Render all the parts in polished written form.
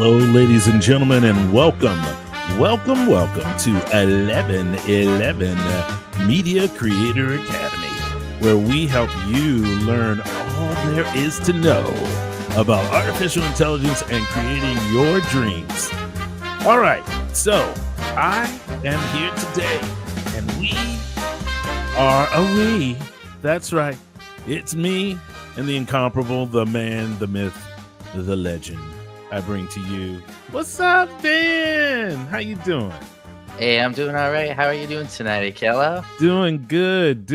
Hello, ladies and gentlemen, and welcome to 1111 Media Creator Academy, where we help you learn all there is to know about artificial intelligence and creating your dreams. All right, so I am here today, and we. That's right. It's me and the incomparable, the man, the myth, the legend. I bring to you. What's up, Ben? How you doing? Hey, I'm doing all right. How are you doing tonight, Akello? Doing good.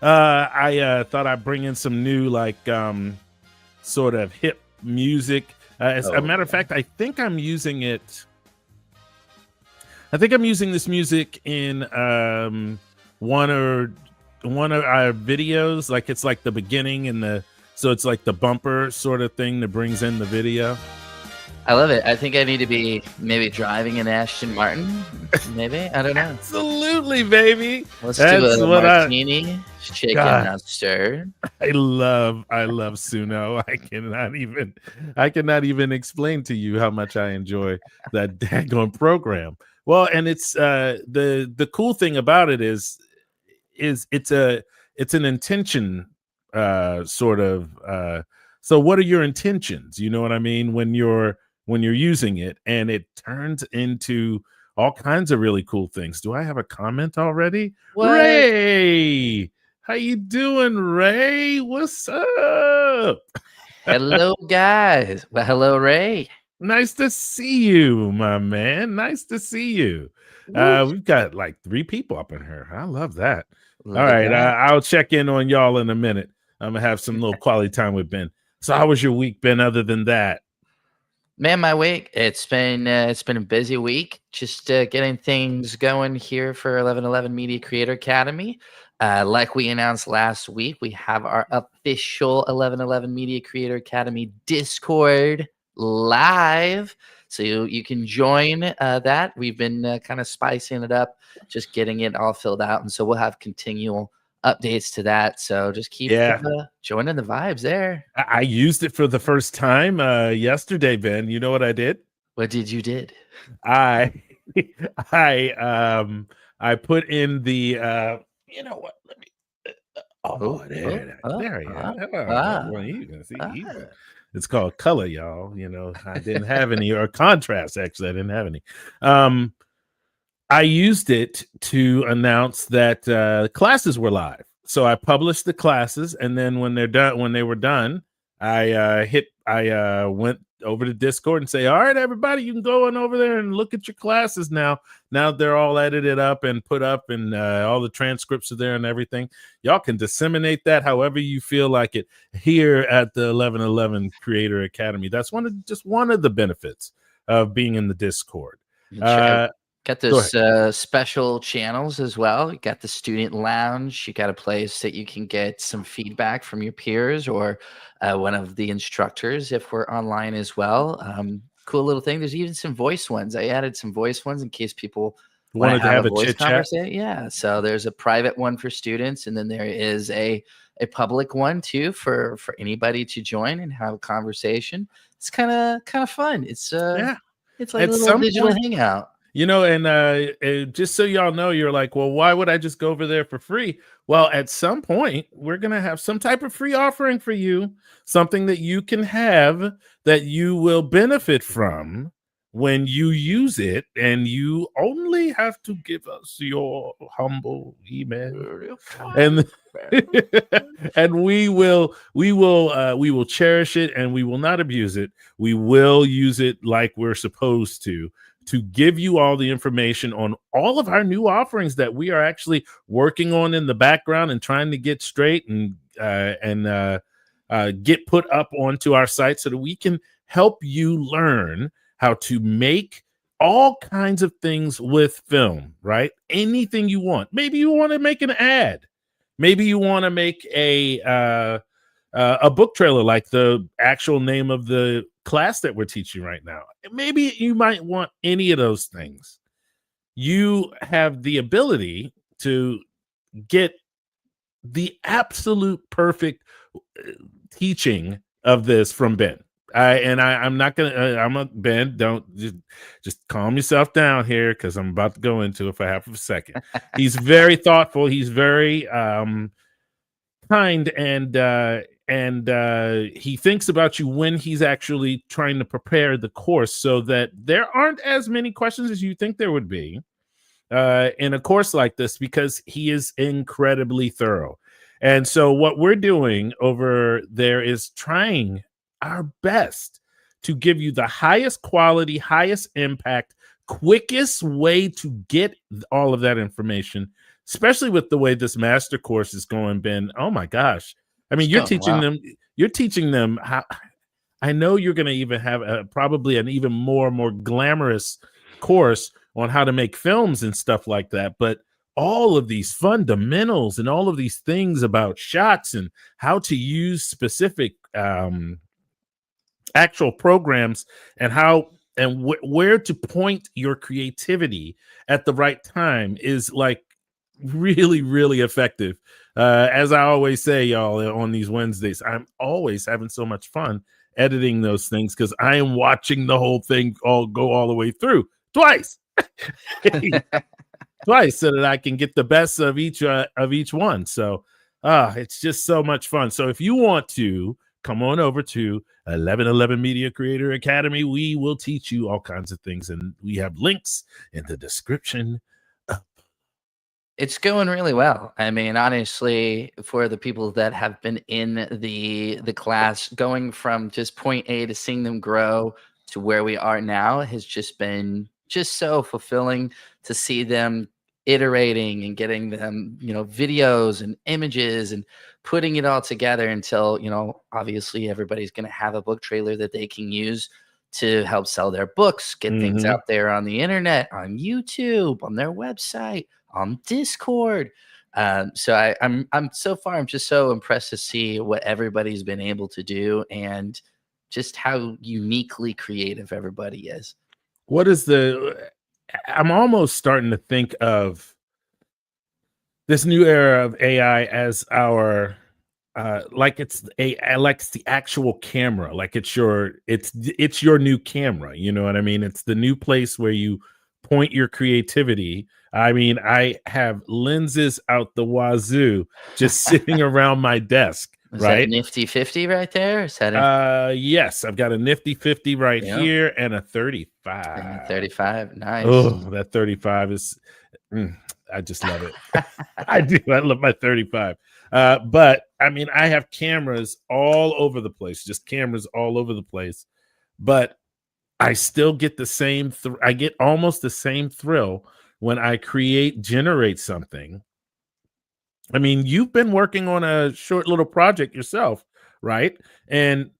I thought I'd bring in some new, sort of hip music. As a matter of fact, I think I'm using this music in one of our videos. Like it's like the beginning and so it's like the bumper sort of thing that brings in the video. I love it. I think I need to be maybe driving an Aston Martin. Maybe. I don't know. Absolutely, baby. Let's do a martini, shaken, not stirred. I love Suno. I cannot even explain to you how much I enjoy that daggone program. Well, and it's the cool thing about it is it's an intention sort of so what are your intentions, you know what I mean, when you're using it, and it turns into all kinds of really cool things. Do I have a comment already? What? Ray, how you doing, Ray? What's up? Hello, guys. Well, hello, Ray. Nice to see you, my man. Nice to see you. We've got like 3 people up in here. I love that. All right, I'll check in on y'all in a minute. I'm gonna have some little quality time with Ben. So how was your week, Ben, other than that? Man, my week, it's been a busy week. Just getting things going here for 1111 Media Creator Academy. Like we announced last week, we have our official 1111 Media Creator Academy Discord live. So you can join that. We've been kind of spicing it up, just getting it all filled out. And so we'll have continual updates to that. So just keep joining the vibes there. I used it for the first time yesterday, Ben. You know what I did? What did you did? I put in the you know what? Let me there he is. It's called color, y'all. You know, I didn't have any, or contrast. Actually, I didn't have any. I used it to announce that classes were live. So I published the classes, and then when they were done, I went over to Discord and say, "All right, everybody, you can go on over there and look at your classes now. Now they're all edited up and put up, and all the transcripts are there and everything. Y'all can disseminate that however you feel like it here at the 1111 Creator Academy. That's one of the benefits of being in the Discord." Got those special channels as well. You got the student lounge. You got a place that you can get some feedback from your peers or one of the instructors if we're online as well. Cool little thing. There's even some voice ones. I added some voice ones in case people wanted to have a chit chat. Yeah. So there's a private one for students, and then there is a public one too for anybody to join and have a conversation. It's kind of fun. It's it's like a little digital hangout. You know, and just so y'all know, you're like, well, why would I just go over there for free? Well, at some point, we're going to have some type of free offering for you, something that you can have that you will benefit from when you use it, and you only have to give us your humble email, and and we will cherish it, and we will not abuse it. We will use it like we're supposed to give you all the information on all of our new offerings that we are actually working on in the background and trying to get straight and get put up onto our site, so that we can help you learn how to make all kinds of things with film, right? Anything you want. Maybe you want to make an ad. Maybe you want to make a book trailer, like the actual name of the class that we're teaching right now. Maybe you might want any of those things. You have the ability to get the absolute perfect teaching of this from Ben. I'm not gonna. I'm a Ben. Don't just calm yourself down here, because I'm about to go into it for half of a second. He's very thoughtful. He's very kind, and he thinks about you when he's actually trying to prepare the course, so that there aren't as many questions as you think there would be in a course like this, because he is incredibly thorough. And so what we're doing over there is trying our best to give you the highest quality, highest impact, quickest way to get all of that information, especially with the way this master course is going, Ben. Oh my gosh. I mean, you're teaching them how. I know you're going to even have probably an even more glamorous course on how to make films and stuff like that. But all of these fundamentals and all of these things about shots and how to use specific actual programs, and how and where to point your creativity at the right time is like really, really effective. As I always say, y'all, on these Wednesdays, I'm always having so much fun editing those things, because I am watching the whole thing go all the way through twice. Twice, so that I can get the best of each one. So it's just so much fun. So if you want to come on over to 1111 Media Creator Academy, we will teach you all kinds of things, and we have links in the description. It's going really well. I mean, honestly, for the people that have been in the class, going from just point A to seeing them grow to where we are now has just been just so fulfilling to see them iterating and getting them, videos and images and putting it all together until, obviously everybody's going to have a book trailer that they can use to help sell their books, get things out there on the internet, on YouTube, on their website, on Discord. So I'm so far, I'm just so impressed to see what everybody's been able to do and just how uniquely creative everybody is. I'm almost starting to think of this new era of AI as our like it's the actual camera, like it's your new camera. You know what I mean? It's the new place where you point your creativity. I mean, I have lenses out the wazoo just sitting around my desk. Is right? That nifty 50 right there? Is that yes, I've got a nifty 50 right here and a 35. And a 35. Nice. Oh, that 35 is I just love it. I do. I love my 35. But I mean, I have cameras all over the place, just cameras all over the place. But I still get the same. I get almost the same thrill when I generate something. I mean, you've been working on a short little project yourself, right? And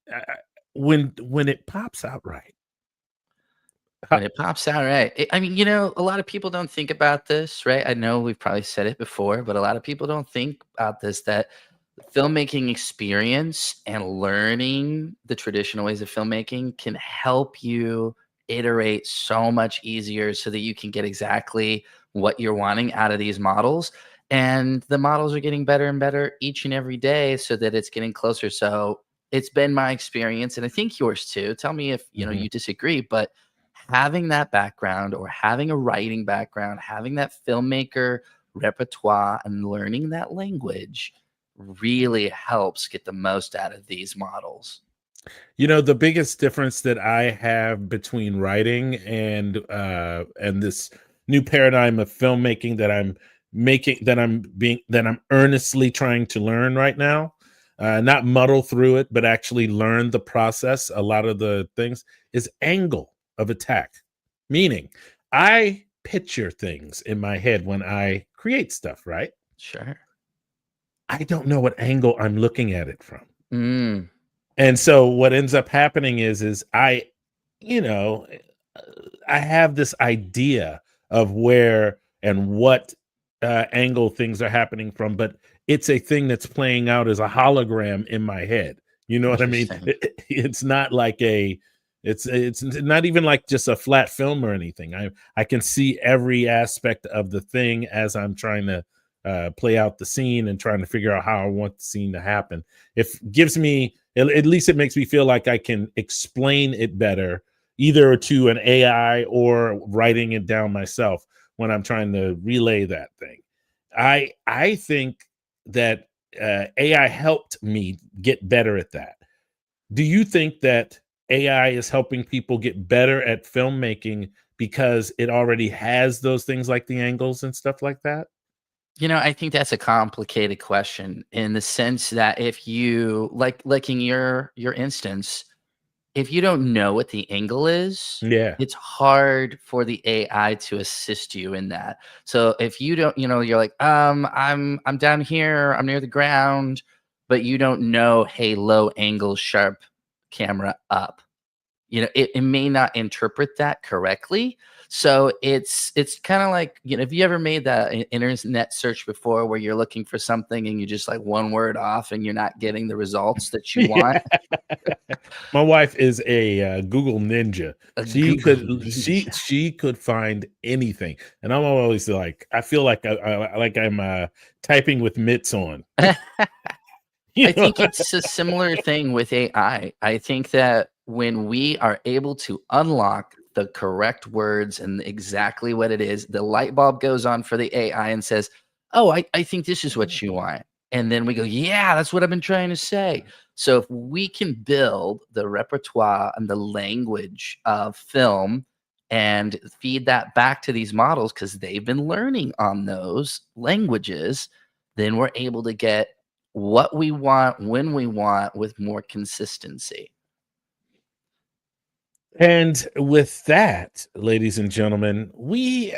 when it pops out right. When it pops out right. I mean, a lot of people don't think about this, right? I know we've probably said it before, but a lot of people don't think about this, that the filmmaking experience and learning the traditional ways of filmmaking can help you iterate so much easier so that you can get exactly what you're wanting out of these models. And the models are getting better and better each and every day so that it's getting closer. So it's been my experience, and I think yours too. Tell me if you disagree, but having that background or having a writing background, having that filmmaker repertoire and learning that language really helps get the most out of these models. The biggest difference that I have between writing and this new paradigm of filmmaking that I'm earnestly trying to learn right now, not muddle through it, but actually learn the process. A lot of the things is angle of attack, meaning I picture things in my head when I create stuff, right? Sure. I don't know what angle I'm looking at it from. And so what ends up happening is I have this idea of where and what angle things are happening from, but it's a thing that's playing out as a hologram in my head. You know what I mean? It's not like it's not even like just a flat film or anything. I can see every aspect of the thing as I'm trying to play out the scene and trying to figure out how I want the scene to happen. It gives me At least it makes me feel like I can explain it better, either to an AI or writing it down myself when I'm trying to relay that thing. I think that AI helped me get better at that. Do you think that AI is helping people get better at filmmaking because it already has those things like the angles and stuff like that? I think that's a complicated question in the sense that if you like in your instance, if you don't know what the angle is, Yeah. it's hard for the AI to assist you in that. So if you don't, you're like, I'm down here, I'm near the ground, but you don't know, hey, low angle, sharp camera up. It may not interpret that correctly. So it's kind of like, have you ever made that internet search before where you're looking for something and you just like one word off and you're not getting the results that you Yeah. want? My wife is a Google ninja. A She Google could Ninja. she could find anything, and I'm always like, I feel like I'm typing with mitts on. You I know? think it's a similar thing with AI. I think that when we are able to unlock the correct words and exactly what it is, the light bulb goes on for the AI and says, "Oh, I think this is what you want." And then we go, "Yeah, that's what I've been trying to say." So if we can build the repertoire and the language of film and feed that back to these models because they've been learning on those languages, then we're able to get what we want when we want with more consistency. And with that, ladies and gentlemen, made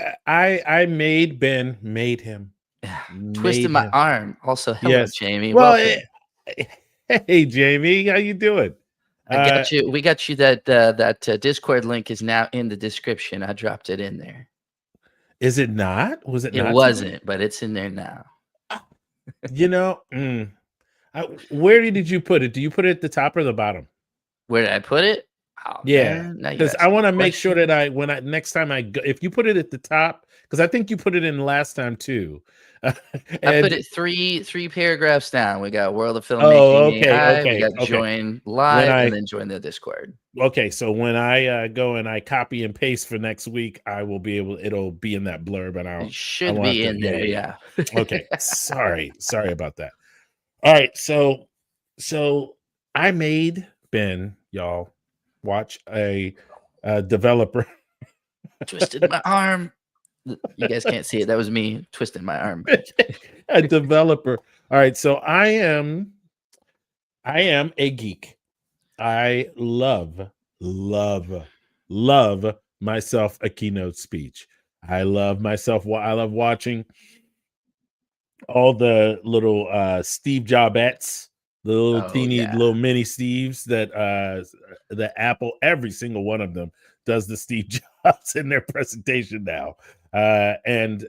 him Twisted made my him. arm. Also, hello, Yes. Jamie. Well, Welcome. hey Jamie, how you doing? I Uh, got you. We got you that Discord link is now in the description. I dropped it in there. is it not? Was it It not today? wasn't, but it's in there now. You know, where did you put it? Do you put it at the top or the bottom? Where did I put it? Oh Yeah, man, now you because I asking want a to make sure that question. next time I go, if you put it at the top, because I think you put it in last time too. I put And it three paragraphs down. We got World of oh, Filmmaking AI. We got okay. join When live and I then join the Discord. Okay, so when I go and I copy and paste for next week, I will be able. It'll be in that blurb, and It I should won't have be to. in Yeah, there. yeah, Yeah. yeah. Okay, sorry about that. All right, so I made Ben, y'all, watch a developer. Twisted my arm. You guys can't see it. That was me twisting my arm. A developer. All right, so I am a geek. I love myself a keynote speech. I love myself. I love watching all the little Steve Jobettes, the little Oh teeny yeah. little mini Steves that the Apple, every single one of them does the Steve Jobs in their presentation now. And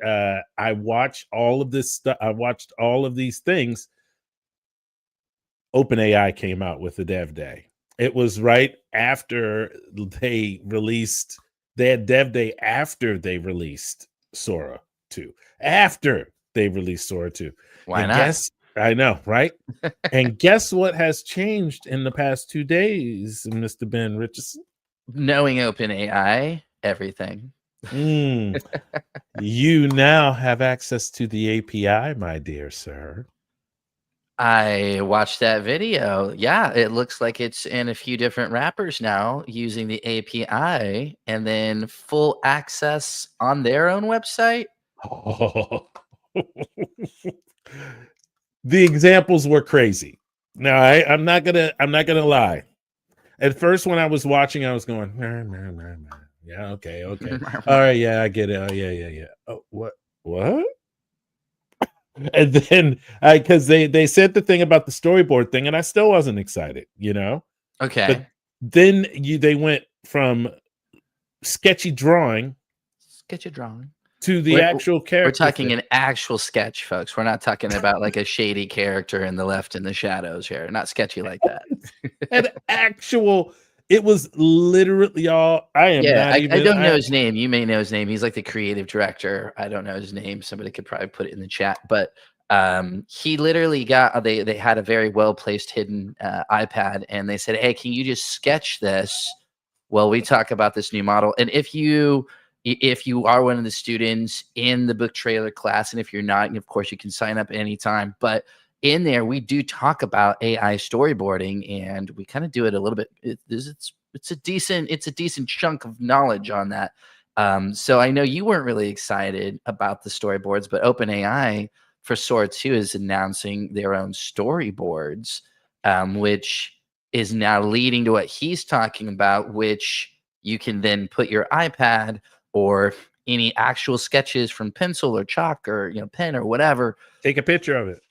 I watch all of this stuff. I watched all of these things. OpenAI came out with the Dev Day. It was right after they had Dev Day after they released Sora 2. After they released Sora 2. Why And not? I know, right? And guess what has changed in the past 2 days, Mr. Ben Richardson? Knowing OpenAI, everything. Mm, you now have access to the API, my dear sir. I watched that video. Yeah, it looks like it's in a few different wrappers now using the API and then full access on their own website. Oh. The examples were crazy. Now I'm not gonna lie. At first, when I was watching, I was going, nah, nah, nah, nah. Yeah, okay. All right, yeah, I get it. Oh, yeah. Oh, what? And then because they said the thing about the storyboard thing, and I still wasn't excited, But Okay. then they went from sketchy drawing Sketch a drawing. to the We're actual we're character talking thing. an actual sketch, folks. We're not talking about like a shady character in the left in the shadows here. Not sketchy like that. An actual, it was literally, y'all. I am Yeah, not I even. don't know his name. You may know his name. He's like the creative director. I don't know his name. Somebody could probably put it in the chat. But He literally got they had a very well placed hidden iPad, and they said, hey, can you just sketch this while we talk about this new model? And if you are one of the students in the book trailer class, and if you're not, of course you can sign up anytime, but in there we do talk about AI storyboarding, and we kind of do it a little bit. It's a decent chunk of knowledge on that. So I know you weren't really excited about the storyboards, but OpenAI for Sora 2 is announcing their own storyboards, which is now leading to what he's talking about, which you can then put your iPad or any actual sketches from pencil or chalk or pen or whatever. Take a picture of it.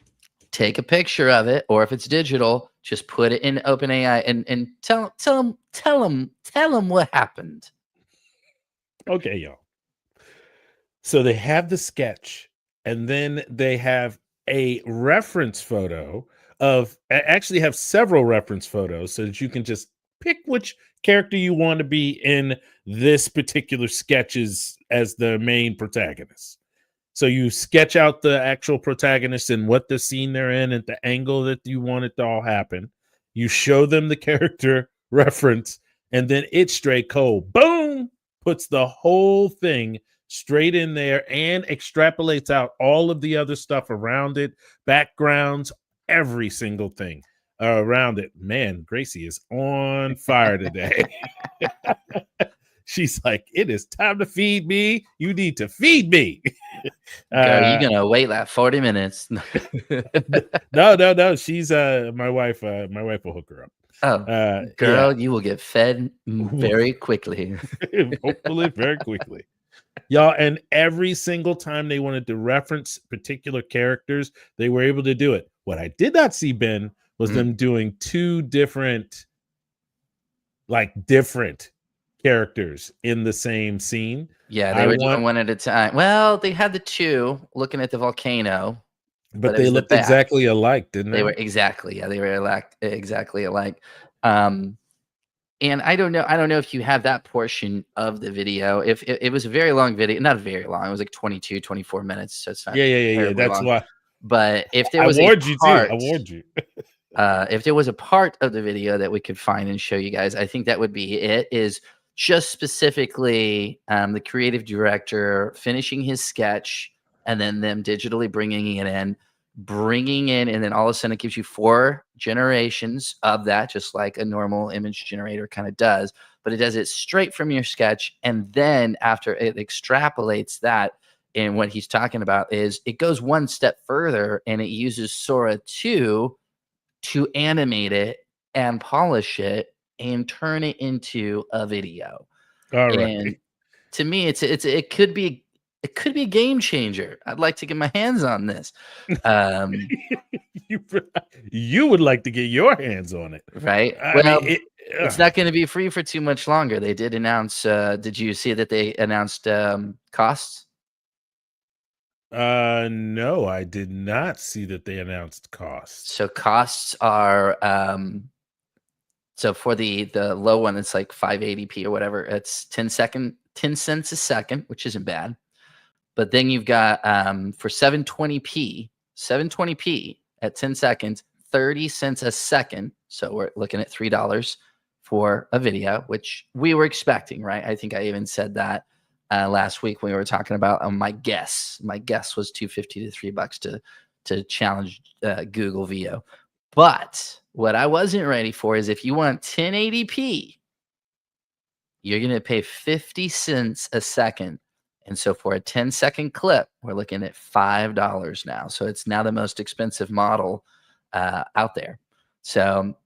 Take a picture of it, or if it's digital, just put it in OpenAI and tell them what happened. Okay, y'all. So they have the sketch, and then they have a reference photo actually have several reference photos so that you can just pick which character you want to be in this particular sketches as the main protagonist. So you sketch out the actual protagonist and what the scene they're in at the angle that you want it to all happen. You show them the character reference, and then it straight cold, boom, puts the whole thing straight in there and extrapolates out all of the other stuff around it, backgrounds, every single thing around it. Man, Gracie is on fire today. She's like, it is time to feed me. You need to feed me. Girl, you gonna wait like 40 minutes. No. She's my wife. My wife will hook her up. Oh, girl, yeah. You will get fed very quickly. Hopefully, very quickly. Y'all, and every single time they wanted to reference particular characters, they were able to do it. What I did not see, Ben, was them doing two different characters in the same scene. Yeah, they were doing one at a time. Well, they had the two looking at the volcano, but they looked exactly alike, didn't they? They were exactly exactly alike. And I don't know if you have that portion of the video. If it was a very long video, not very long, it was like 22, 24 minutes. So it's not That's long. Why. But if there was I warned you. If there was a part of the video that we could find and show you guys, I think that would be it. Is just specifically the creative director finishing his sketch and then them digitally bringing it in, and then all of a sudden it gives you 4 generations of that, just like a normal image generator kind of does, but it does it straight from your sketch. And then after it extrapolates that, and what he's talking about is it goes one step further and it uses Sora 2 to animate it and polish it and turn it into a video. All right. And to me, it could be a game changer. I'd like to get my hands on this. You would like to get your hands on it, right? It's not going to be free for too much longer. They did announce. Did you see that they announced costs? No, I did not see that they announced costs. So costs are so for the low one, it's like 580p or whatever. It's 10 cents a second, which isn't bad. But then you've got for 720p at 10 seconds, 30 cents a second. So we're looking at $3 for a video, which we were expecting, right? I think I even said that last week when we were talking about my guess. My guess was $2.50 to $3 to challenge Google VO. But what I wasn't ready for is if you want 1080p, you're going to pay 50 cents a second. And so for a 10-second clip, we're looking at $5 now. So it's now the most expensive model out there. So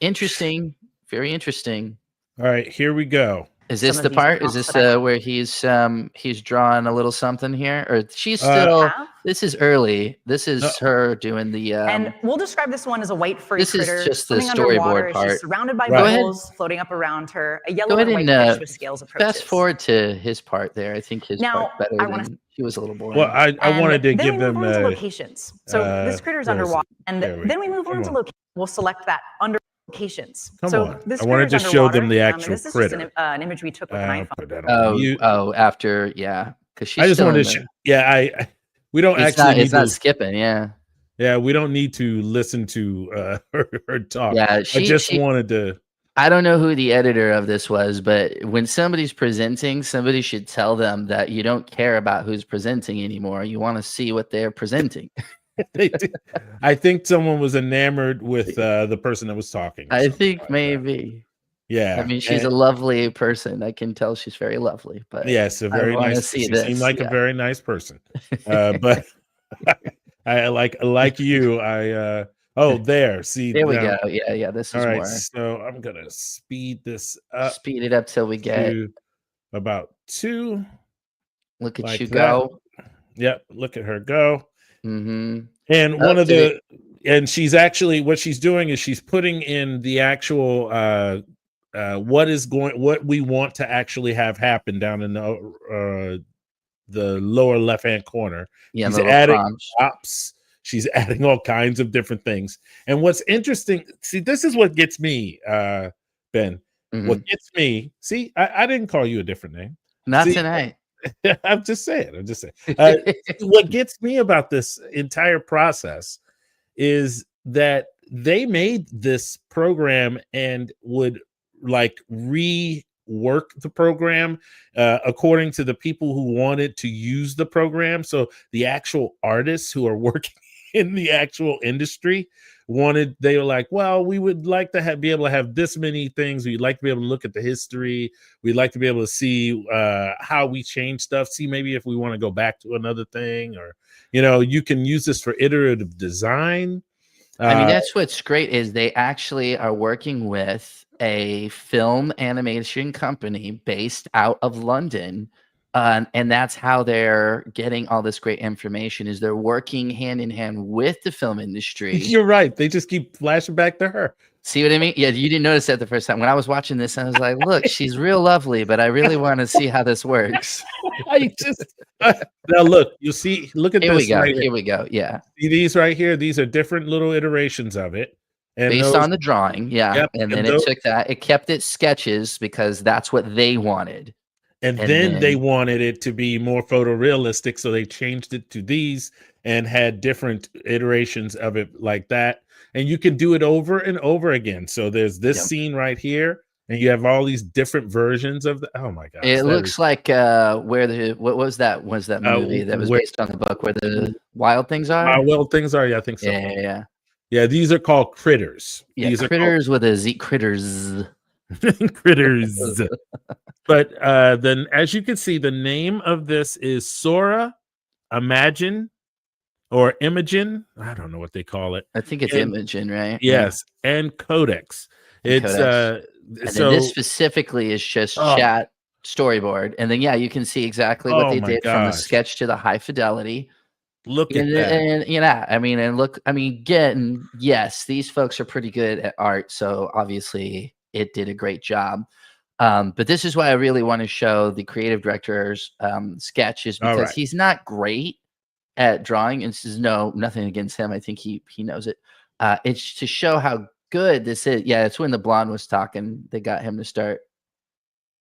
interesting, very interesting. All right, here we go. Is this the part? Is this where he's drawing a little something here, or she's still? This is early. This is her doing the. And we'll describe this one as a white furry critter. This is just the storyboard part. She's surrounded by bubbles floating up around her. A yellow and white fish with scales approaches. Fast forward to his part there. I think his part better than she was a little boring. Well, I wanted to give them locations. So this critter's underwater, and then we move on to locations. We'll select that under. Locations. I wanted to show them the actual this is critter. Just an image we took with an iPhone. After, yeah, because she's. I just wanted to. We don't actually. It's not skipping. Yeah. Yeah, we don't need to listen to her talk. Yeah, I just wanted to. I don't know who the editor of this was, but when somebody's presenting, somebody should tell them that you don't care about who's presenting anymore. You want to see what they're presenting. I think someone was enamored with the person that was talking. I think like maybe. Yeah. I mean, she's a lovely person. I can tell she's very lovely. But yes, a very nice. She seemed like a very nice person. But I like you. There. See, there we go. Yeah. This is all right. more. So I'm gonna speed this up. Speed it up till we get about 2. Look at like you that. go. Yep. Look at her go. Mm-hmm. And one of and she's actually, what she's doing is she's putting in the actual what we want to actually have happen down in the lower left hand corner. Yeah, she's adding props. She's adding all kinds of different things. And what's interesting, see, this is what gets me, Ben. Mm-hmm. What gets me, see, I didn't call you a different name. Not tonight. I'm just saying. What gets me about this entire process is that they made this program and would like rework the program according to the people who wanted to use the program. So the actual artists who are working in the actual industry they were like, well, we would like to be able to have this many things. We'd like to be able to look at the history. We'd like to be able to see how we change stuff. See, maybe if we want to go back to another thing, or, you can use this for iterative design. I mean, that's what's great is they actually are working with a film animation company based out of London. And that's how they're getting all this great information is they're working hand in hand with the film industry. You're right. They just keep flashing back to her. See what I mean? Yeah, you didn't notice that the first time. When I was watching this, I was like, look, she's real lovely, but I really want to see how this works. Now look, you see, look at here this. We go. Here we go. Yeah. See these right here? These are different little iterations of it. And based on the drawing. Yeah. Yep, and then it took that. It kept its sketches because that's what they wanted. And then they wanted it to be more photorealistic, so they changed it to these and had different iterations of it like that. And you can do it over and over again. So there's this scene right here, and you have all these different versions of the. Oh my god! It looks like what was that? Was that movie that was based on the book where the wild things are? Wild things are. Yeah, I think so. Yeah. These are called critters. Yeah, these critters with a Z. Critters. Critters. But then, as you can see, the name of this is Sora, Imagine, or Imogen. I don't know what they call it. I think it's Imogen, right? Yes, and Codex. It's and so this specifically is just chat storyboard, and then you can see exactly what they did from the sketch to the high fidelity. Look at that, and yes, these folks are pretty good at art, so obviously it did a great job. But this is why I really want to show the creative director's sketches because he's not great at drawing. And this is nothing against him. I think he knows it. It's to show how good this is. Yeah, it's when the blonde was talking. They got him to start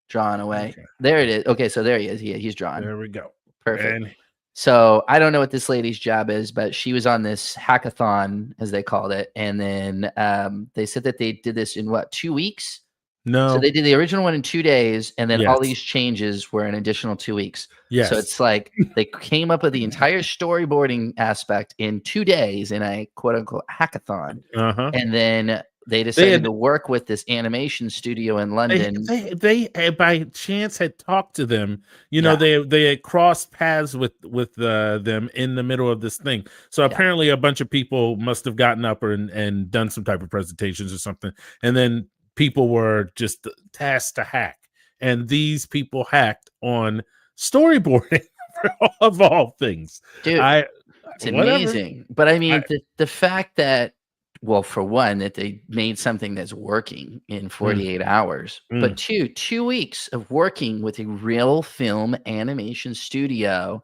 drawing away. Okay. There it is. Okay, so there he is. He's drawing. There we go. Perfect. So I don't know what this lady's job is, but she was on this hackathon, as they called it. And then they said that they did this in 2 weeks? No. So they did the original one in 2 days, and then all these changes were an additional 2 weeks. Yes. So it's like they came up with the entire storyboarding aspect in 2 days in a quote unquote hackathon. And then they decided to work with this animation studio in London. They by chance had talked to them. They had crossed paths with them in the middle of this thing. So apparently a bunch of people must have gotten up and done some type of presentations or something. And then people were just tasked to hack, and these people hacked on storyboarding of all things. Dude, it's amazing. But I mean, the fact that, well, for one, that they made something that's working in 48 hours, but 2 weeks of working with a real film animation studio.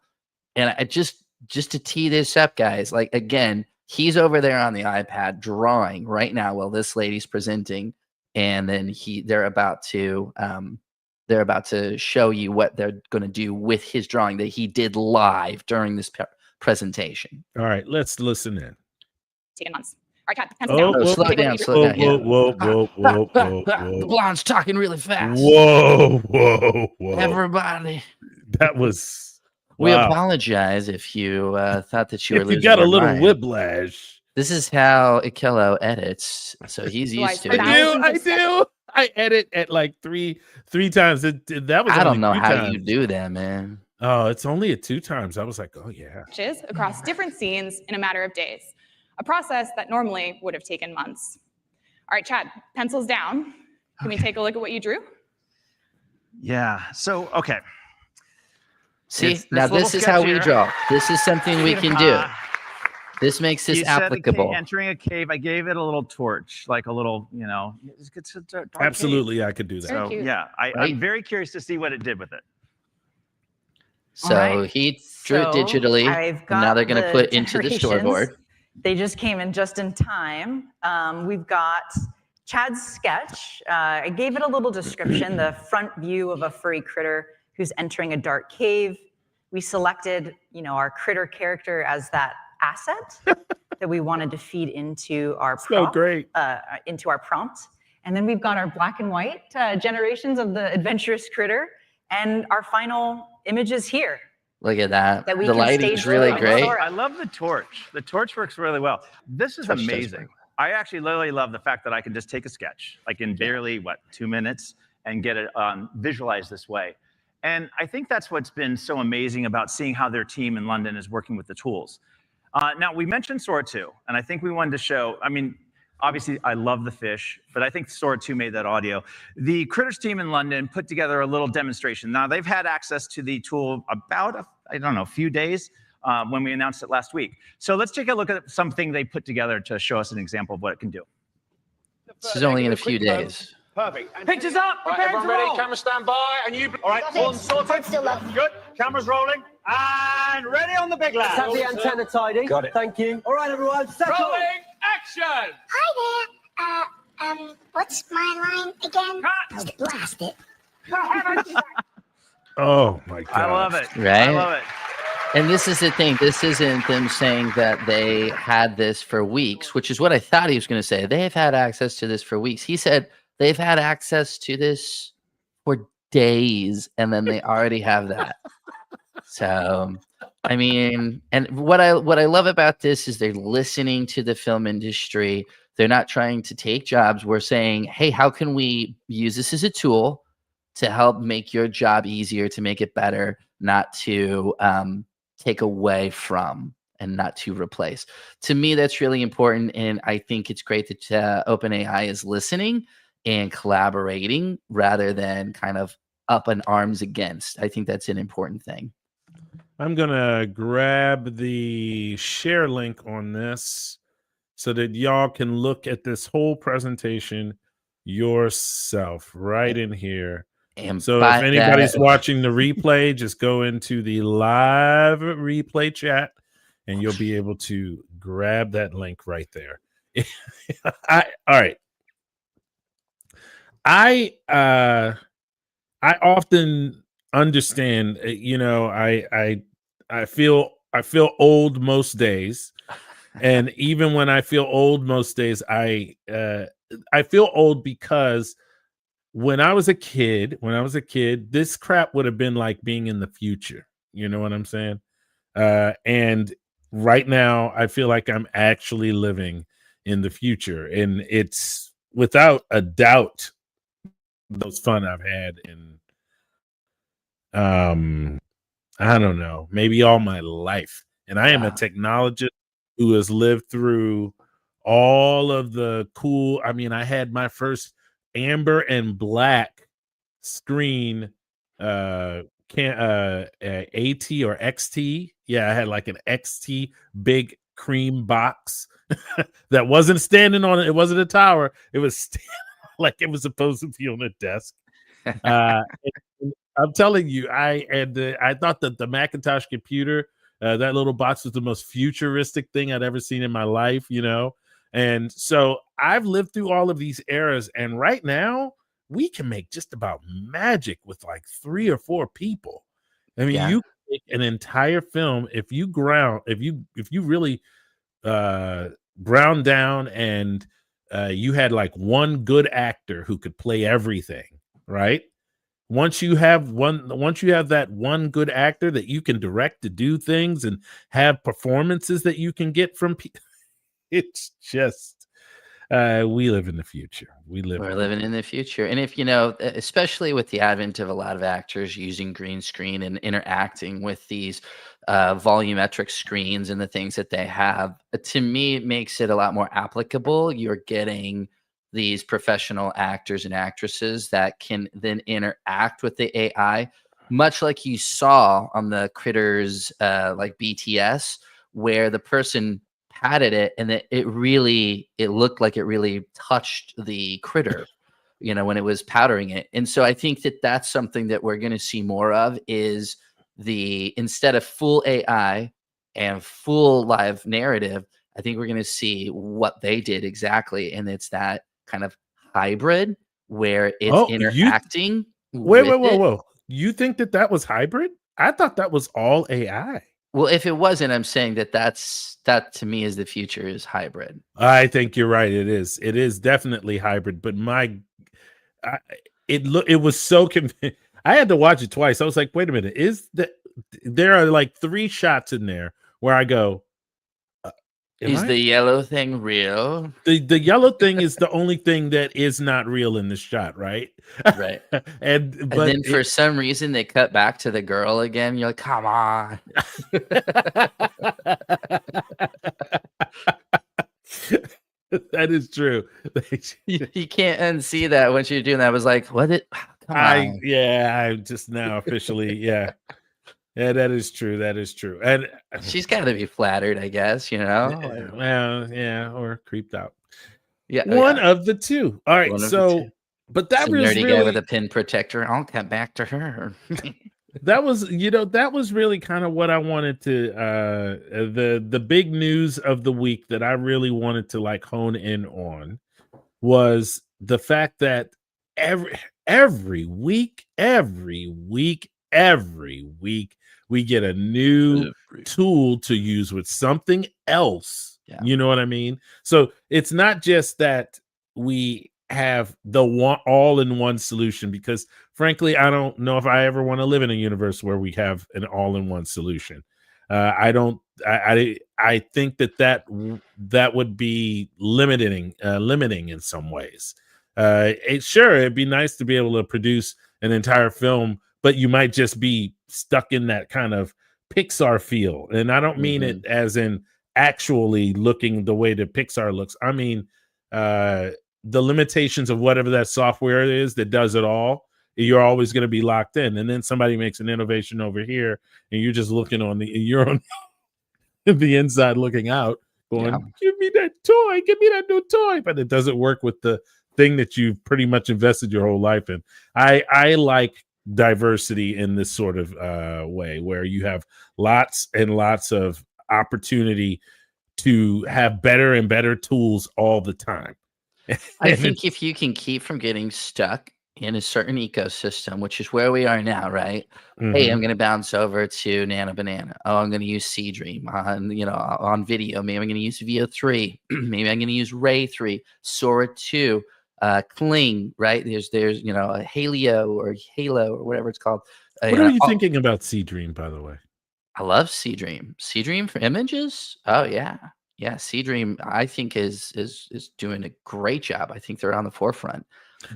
And I just to tee this up, guys, like, again, he's over there on the iPad drawing right now while this lady's presenting. And then they're about to show you what they're going to do with his drawing that he did live during this presentation. All right, let's listen in. taken months. All right, Chad, pencils down. Slow down. Whoa. The blonde's talking really fast. Whoa. Everybody. That was... We wow. apologize if you thought that you were losing you got a little mind. whiplash. This is how Ikello edits, so he's used to it. I do. I edit at like three times. That was I don't only know 2 how times. you do that, man. Oh, it's only at 2 times. I was like, oh yeah. Across different scenes in a matter of days, a process that normally would have taken months. All right, Chad, pencils down. Can we take a look at what you drew? Yeah. So, okay. See, now this is how we draw. This is something we can do. This makes this applicable. Entering a cave, I gave it a little torch, like a little, it's a dark absolutely cave. I could do that. So yeah, I'm very curious to see what it did with it. So he drew it digitally, and now they're going to put into the storyboard. They just came in just in time. We've got Chad's sketch. I gave it a little description, the front view of a furry critter who's entering a dark cave. We selected, our critter character as that asset that we wanted to feed into our into our prompt. And then we've got our black and white generations of the adventurous critter, and our final images here. Look at that. The lighting's really great. I love the torch. The torch works really well. This is amazing. I actually literally love the fact that I can just take a sketch, like in barely, 2 minutes, and get it visualized this way. And I think that's what's been so amazing about seeing how their team in London is working with the tools. Now, we mentioned Sora 2, and I think we wanted to show, obviously, I love the fish, but I think Sora 2 made that audio. The Critters team in London put together a little demonstration. Now, they've had access to the tool about, a few days when we announced it last week. So let's take a look at something they put together to show us an example of what it can do. This is only in a few days. Perfect. And pictures up. Right, everyone ready? Camera stand by. And you. All right. One sorted. Good. Cameras rolling. And ready on the big lad. Have the antenna tidy. Got it. Thank you. All right, everyone. Rolling. Action. Hi there. What's my line again? Oh, blast it. Oh my God. I love it. Right? I love it. And this is the thing. This isn't them saying that they had this for weeks, which is what I thought he was going to say. They've had access to this for weeks. He said they've had access to this for days, and then they already have that. So, and what I love about this is they're listening to the film industry. They're not trying to take jobs. We're saying, hey, how can we use this as a tool to help make your job easier, to make it better, not to take away from and not to replace. To me, that's really important. And I think it's great that OpenAI is listening and collaborating rather than kind of up in arms against. I think that's an important thing. I'm going to grab the share link on this so that y'all can look at this whole presentation yourself right in here. And so if anybody's watching the replay, just go into the live replay chat and you'll be able to grab that link right there. All right. I often understand, I feel old most days. And even when I feel old most days, I feel old because when I was a kid, this crap would have been like being in the future. You know what I'm saying? And right now, I feel like I'm actually living in the future. And it's without a doubt the most fun I've had in, I don't know, maybe all my life. And I am a technologist who has lived through all of the cool. I had my first amber and black screen AT or XT. Yeah, I had like an XT big cream box that wasn't standing on it. It wasn't a tower. It was standing like it was supposed to be on a desk. I'm telling you, I thought that the Macintosh computer, that little box, was the most futuristic thing I'd ever seen in my life, And so I've lived through all of these eras, and right now we can make just about magic with like 3 or 4 people. You can make an entire film if you really brown down and you had like one good actor who could play everything, right? Once you have that one good actor that you can direct to do things and have performances that you can get from people, it's just we live in the future. We're living in the future. And if especially with the advent of a lot of actors using green screen and interacting with these volumetric screens and the things that they have, to me, it makes it a lot more applicable. You're getting these professional actors and actresses that can then interact with the AI, much like you saw on the Critters, like BTS, where the person patted it and it looked like it really touched the critter, when it was powdering it. And so I think that that's something that we're going to see more of, is instead of full AI and full live narrative, I think we're going to see what they did exactly. And it's that kind of hybrid where it's interacting. Whoa. You think that was hybrid? I thought that was all AI. Well, if it wasn't, I'm saying that to me is the future, is hybrid. I think you're right. It is definitely hybrid, but it was so I had to watch it twice. I was like, wait a minute, there are like 3 shots in there where I go, the yellow thing real? The yellow thing is the only thing that is not real in this shot, right? Right. and then for some reason they cut back to the girl again. You're like, come on. That is true. You can't unsee that once you're doing that. I was like, what? I just now officially, yeah. Yeah, that is true. That is true. And she's got to be flattered, I guess, Well, yeah, or creeped out. Yeah. One of the two. All right. So, but that was nerdy really guy with a pin protector. I'll cut back to her. That was really kind of what I wanted to, the big news of the week that I really wanted to like hone in on was the fact that every week, we get a new tool to use with something else. Yeah. You know what I mean? So it's not just that we have the all-in-one solution, because frankly, I don't know if I ever want to live in a universe where we have an all-in-one solution. I think that would be limiting in some ways. It'd be nice to be able to produce an entire film, but you might just be stuck in that kind of Pixar feel. And I don't mean it as in actually looking the way that Pixar looks. I mean, the limitations of whatever that software is that does it all, you're always going to be locked in. And then somebody makes an innovation over here and you're just looking you're on the inside looking out going, give me that toy, give me that new toy. But it doesn't work with the thing that you've pretty much invested your whole life in. I like diversity in this sort of way, where you have lots and lots of opportunity to have better and better tools all the time. I think if you can keep from getting stuck in a certain ecosystem, which is where we are now, right? Hey, I'm going to bounce over to Nano Banana. Oh, I'm going to use Seedream on video. Maybe I'm going to use Veo 3. Maybe I'm going to use Ray 3, Sora 2, Kling, right? There's a Halio or Halo or whatever it's called. What are you thinking about Seedream, by the way? I love Seedream. Seedream for images? Oh yeah. Yeah, Seedream I think is doing a great job. I think they're on the forefront.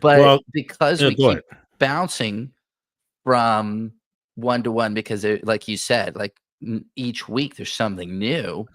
But because we keep bouncing from one to one, because like you said, like each week there's something new.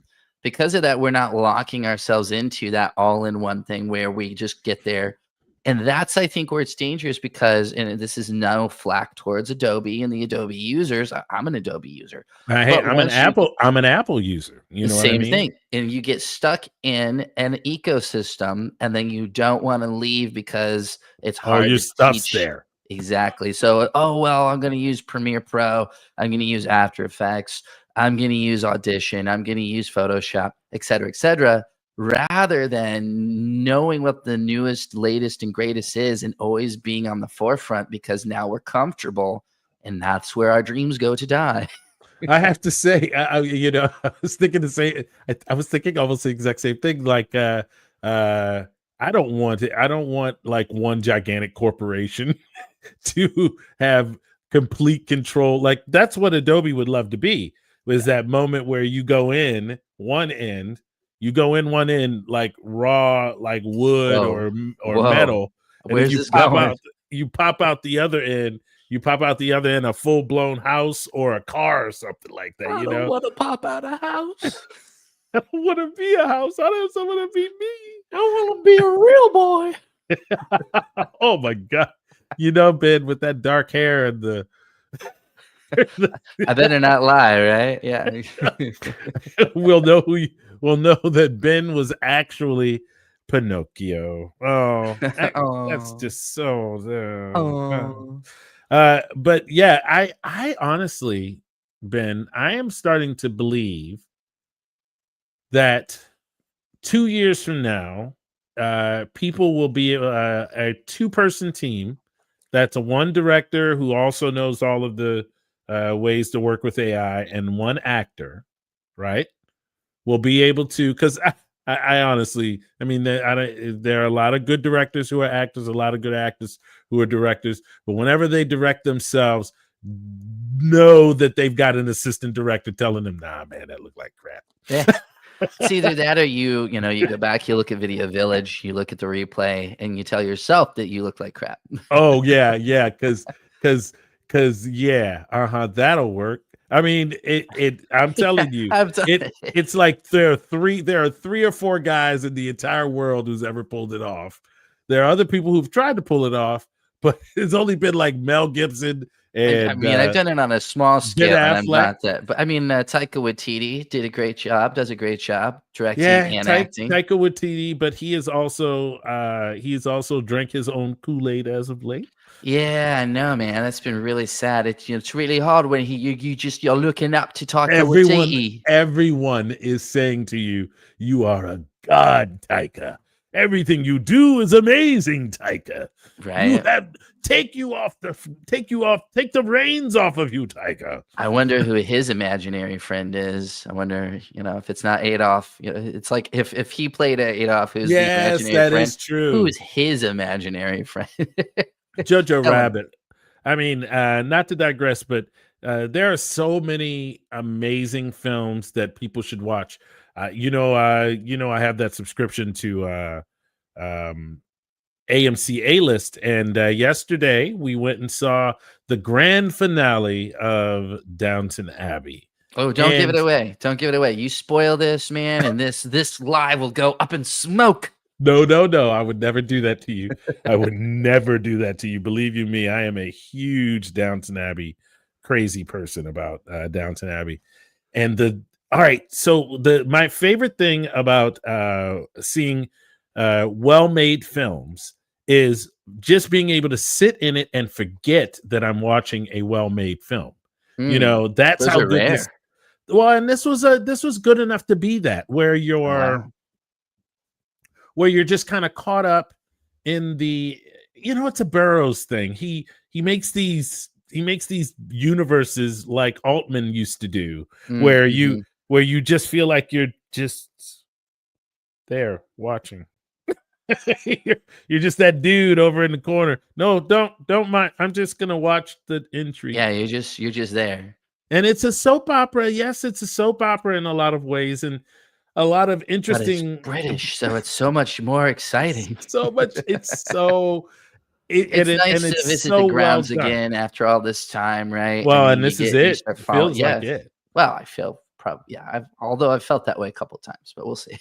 Because of that, we're not locking ourselves into that all-in-one thing where we just get there. And that's, I think, where it's dangerous, because, and this is no flack towards Adobe and the Adobe users. I'm an Adobe user. Hey, I'm an Apple user. You know what I mean? Same thing. And you get stuck in an ecosystem, and then you don't want to leave because it's hard. Your stuff's there. Exactly. So, I'm going to use Premiere Pro. I'm going to use After Effects. I'm going to use Audition. I'm going to use Photoshop, et cetera, rather than knowing what the newest, latest, and greatest is, and always being on the forefront, because now we're comfortable, and that's where our dreams go to die. I have to say, I was thinking the same. I was thinking almost the exact same thing. Like, I don't want it. I don't want like one gigantic corporation to have complete control. Like that's what Adobe would love to be. Was that moment where you go in one end, like raw, like wood or metal, and Where's then this going? you pop out the other end. You pop out the other end a full blown house or a car or something like that. I don't want to pop out a house. I don't want to be a house. I don't want to be me. I want to be a real boy. Oh my God. Ben, with that dark hair and the I better not lie, right? Yeah. we'll know that Ben was actually Pinocchio. Oh, that's just so but yeah, I honestly, Ben, I am starting to believe that 2 years from now, people will be a two-person team. That's a one director who also knows all of the ways to work with AI, and one actor, right? Will be able to, because I honestly, I mean, there are a lot of good directors who are actors, a lot of good actors who are directors, but whenever they direct themselves, know that they've got an assistant director telling them, nah, man, that looked like crap. Yeah. It's either that or you go back, you look at Video Village, you look at the replay, and you tell yourself that you look like crap. Oh, yeah, because that'll work. I mean, I'm telling you, it's like there are three or four guys in the entire world who's ever pulled it off. There are other people who've tried to pull it off, but it's only been like Mel Gibson. And I mean, I've done it on a small scale, and I'm not that. But I mean, Taika Waititi does a great job directing and acting. Taika Waititi, but he's also drank his own Kool-Aid as of late. Yeah, I know, man. That's been really sad. It's really hard when you're looking up to Taika Waititi. Everyone is saying to you, "You are a god, Taika. Everything you do is amazing, Taika. Right? Take the reins off of you, Taika." I wonder who his imaginary friend is. I wonder, if it's not Adolf. It's like if he played Adolf, who's the imaginary friend? Yes, that is true. Who is his imaginary friend? Jojo Rabbit. I mean, not to digress, but there are so many amazing films that people should watch. I have that subscription to AMC A-List, and yesterday we went and saw the grand finale of Downton Abbey. Oh, don't give it away. Don't give it away. You spoil this, man, and this live will go up in smoke. No. I would never do that to you. I would never do that to you. Believe you me, I am a huge Downton Abbey crazy person about Downton Abbey. And so my favorite thing about seeing well-made films is just being able to sit in it and forget that I'm watching a well-made film. That's how good this. Well, and this was good enough to be that, where you're just kind of caught up in the, it's a Burroughs thing. He makes these universes like Altman used to do, where you just feel like you're just there watching. You're just that dude over in the corner. No, don't mind. I'm just gonna watch the intrigue. Yeah, you're just there. And it's a soap opera. Yes, it's a soap opera in a lot of ways, and a lot of interesting. But it's British, so it's so much more exciting. So much. It's so. It's nice to visit the grounds again after all this time, right? Well, and this is it. It feels like it. Well, I feel probably, although I've felt that way a couple of times, but we'll see.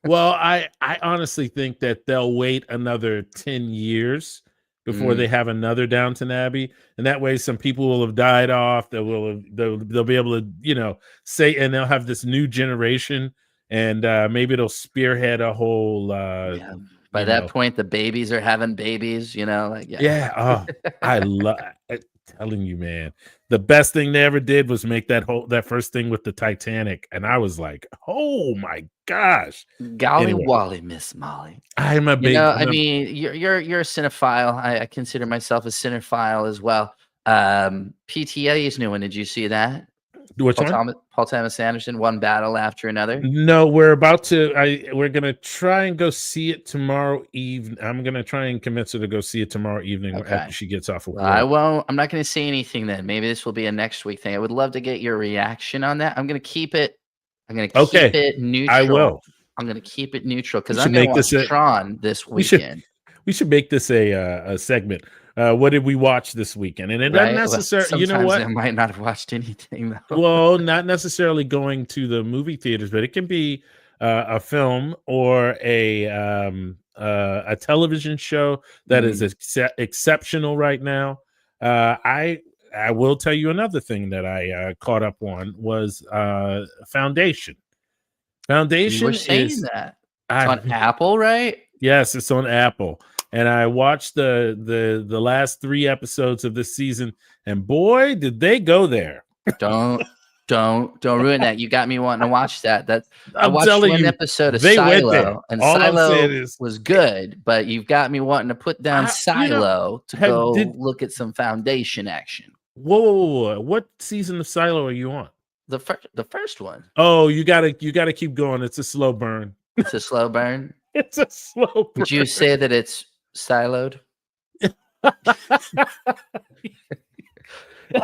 Well, I honestly think that they'll wait another 10 years before they have another Downton Abbey, and that way some people will have died off. They'll be able to, say, and they'll have this new generation, and maybe it'll spearhead a whole. By that point, the babies are having babies. Oh, I love. Telling you, man, the best thing they ever did was make that first thing with the Titanic, and I was like, oh my gosh, golly Wally, Miss Molly. I'm a big. You're a cinephile. I consider myself a cinephile as well. PTA's new one. Did you see that? Which one? Paul Thomas Anderson, One Battle After Another. No, we're gonna try and go see it tomorrow evening. I'm gonna try and convince her to go see it tomorrow evening after she gets off of work. I'm not gonna say anything then. Maybe this will be a next week thing. I would love to get your reaction on that. I'm gonna keep it neutral. I will. I'm gonna keep it neutral because I'm gonna watch Tron this weekend. We should make this a segment. What did we watch this weekend? And it doesn't necessarily, you know what? I might not have watched anything though. Well, not necessarily going to the movie theaters, but it can be a film or a television show that is exceptional right now. I will tell you another thing that I caught up on was Foundation. Foundation. You were saying that it's on Apple, right? Yes, it's on Apple. And I watched the last 3 episodes of this season, and boy, did they go there! Don't ruin that. You got me wanting to watch that. I watched one episode of Silo, and Silo was good, but you've got me wanting to put down Silo to go look at some Foundation action. Whoa! What season of Silo are you on? The first one. Oh, you gotta keep going. It's a slow burn. It's a slow burn. It's a slow burn. Would you say that it's siloed?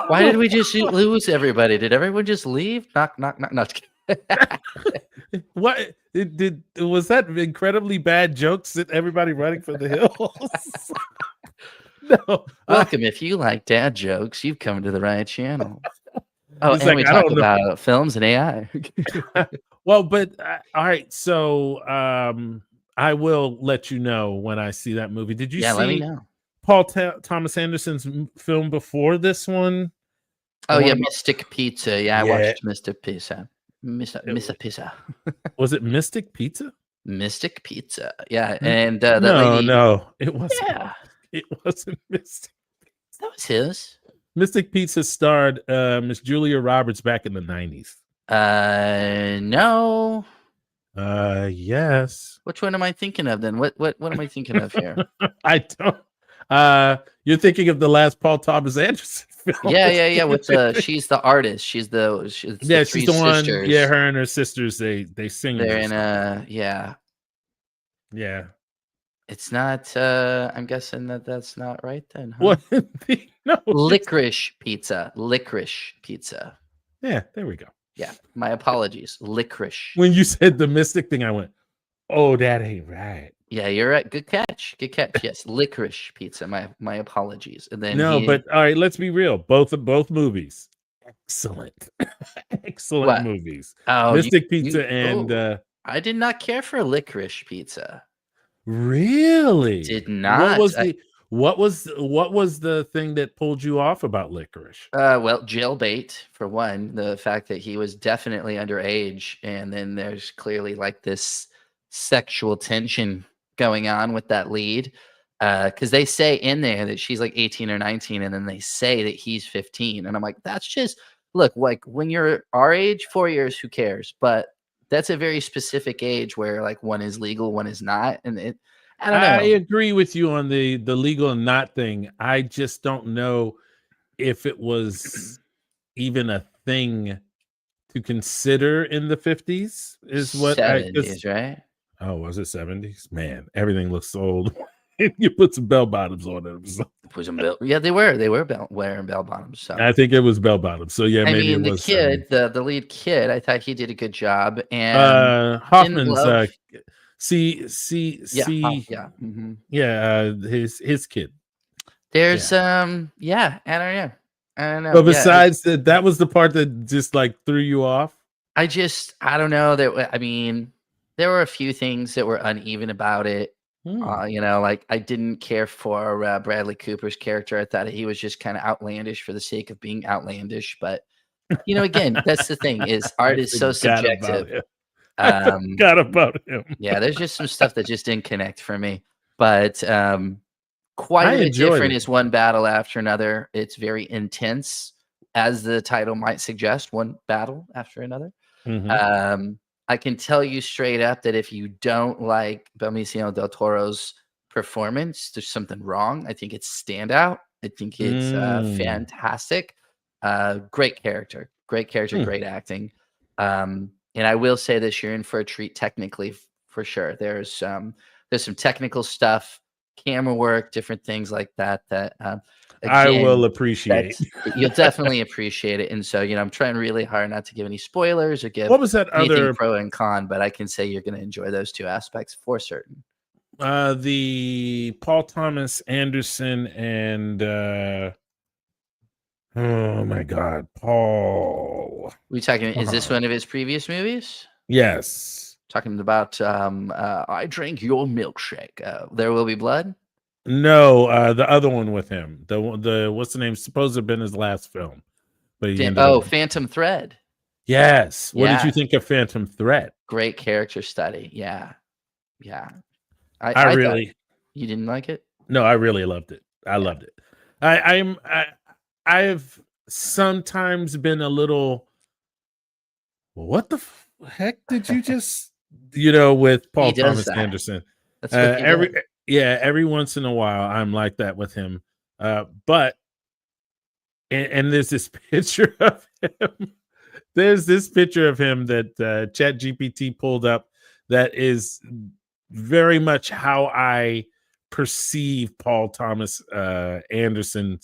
Why did we just lose everybody? Did everyone just leave? Knock. No. What was that incredibly bad jokes that everybody running for the hills? No. Welcome. If you like dad jokes, you've come to the right channel. Oh, and we talk about films and AI. Well, but all right. So I will let you know when I see that movie. Did you see let me know. Paul Thomas Anderson's film before this one? Oh, yeah, Mystic Pizza. Yeah, I watched Mystic Pizza. Mystic Pizza. Was it Mystic Pizza? Mystic Pizza. Yeah, and no, it wasn't. Yeah. It wasn't Mystic. That was his. Mystic Pizza starred Miss Julia Roberts back in the 90s. No. Yes. Which one am I thinking of then? What am I thinking of here? I don't. You're thinking of the last Paul Thomas Anderson film. Yeah. With she's the artist. She's the she's the one. Sisters. Yeah, her and her sisters. They sing. They're in yeah. It's not. I'm guessing that's not right then. Huh? What? No. Licorice Pizza. Licorice Pizza. Yeah, there we go. Yeah, my apologies. Licorice. When you said the Mystic thing, I went, "Oh, that ain't right." Yeah, you're right. Good catch. Yes, Licorice Pizza. My apologies. And then but all right, let's be real. Both movies, excellent, excellent movies. Oh, Mystic Pizza and I did not care for Licorice Pizza. Really? Did not. What was the thing that pulled you off about Licorice? Well, jailbait for one. The fact that he was definitely underage, and then there's clearly like this sexual tension going on with that lead. Because they say in there that she's like 18 or 19, and then they say that he's 15, and I'm like, that's just look like when you're our age, 4 years, who cares? But that's a very specific age where like one is legal, one is not, and I don't know. I agree with you on the legal and not thing. I just don't know if it was even a thing to consider in the 50s. Is what 70s, right? Oh, was it 70s? Man, everything looks old. You put some bell bottoms on it. Yeah, they were wearing bell bottoms. So. I think it was bell bottoms. So yeah, maybe it was. The kid, the lead kid, I thought he did a good job. And Hoffman's his kid. There's I don't know. But besides that was the part that just like threw you off. I don't know that. I mean, there were a few things that were uneven about it. Like I didn't care for Bradley Cooper's character. I thought he was just kind of outlandish for the sake of being outlandish. But again, that's the thing is art is so subjective. I forgot about him. Yeah, there's just some stuff that just didn't connect for me. But quite a bit different is One Battle After Another. It's very intense, as the title might suggest. One battle after another. Mm-hmm. I can tell you straight up that if you don't like Benicio del Toro's performance, there's something wrong. I think it's standout. I think it's fantastic. Great character. Great character, great acting. And I will say this, you're in for a treat technically for sure. There's some technical stuff, camera work, different things like that I again, will appreciate. you'll definitely appreciate it. And so, I'm trying really hard not to give any spoilers or give What was that anything other pro and con, but I can say you're going to enjoy those two aspects for certain. The Paul Thomas Anderson and oh my God, Paul. We talking? Is this one of his previous movies? Yes. Talking about I Drank Your Milkshake. There Will Be Blood. No, the other one with him. The what's the name? Supposed to have been his last film, but he ended up... Phantom Thread. Yes. What did you think of Phantom Thread? Great character study. Yeah. I really. You didn't like it? No, I really loved it. I loved it. I've sometimes been a little. What the heck did you just? With Paul Thomas Anderson. That's what every once in a while I'm like that with him. But there's this picture of him. There's this picture of him that ChatGPT pulled up that is very much how I perceive Paul Thomas Anderson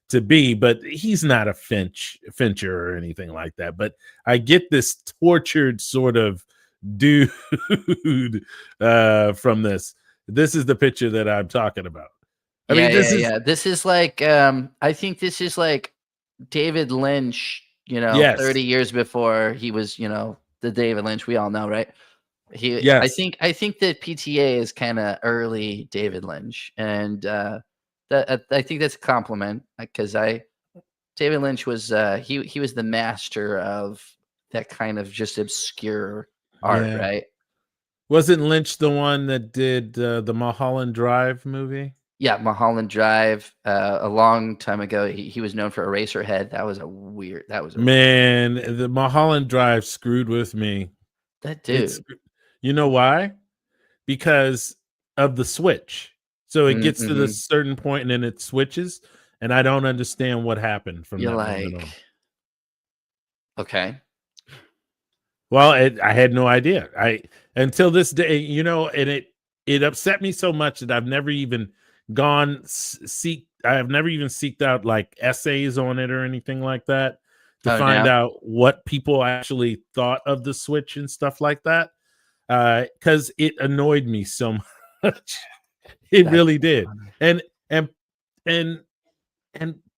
to be, but he's not a Fincher or anything like that. But I get this tortured sort of dude from this. This is the picture that I'm talking about. This is like I think this is like David Lynch, 30 years before he was, the David Lynch we all know, right? I think that PTA is kind of early David Lynch, and I think that's a compliment because David Lynch was he was the master of that kind of just obscure art, right? Wasn't Lynch the one that did the Mulholland Drive movie? Yeah, Mulholland Drive. A long time ago, he was known for Eraserhead. That was man. The Mulholland Drive screwed with me. That dude. You know why? Because of the switch. So it gets to this certain point and then it switches, and I don't understand what happened from that moment on. Okay. Well, I had no idea. Until this day, and it upset me so much that I've never even I have never even seeked out like essays on it or anything like that to find out what people actually thought of the switch and stuff like that. Because it annoyed me so much. It really did. And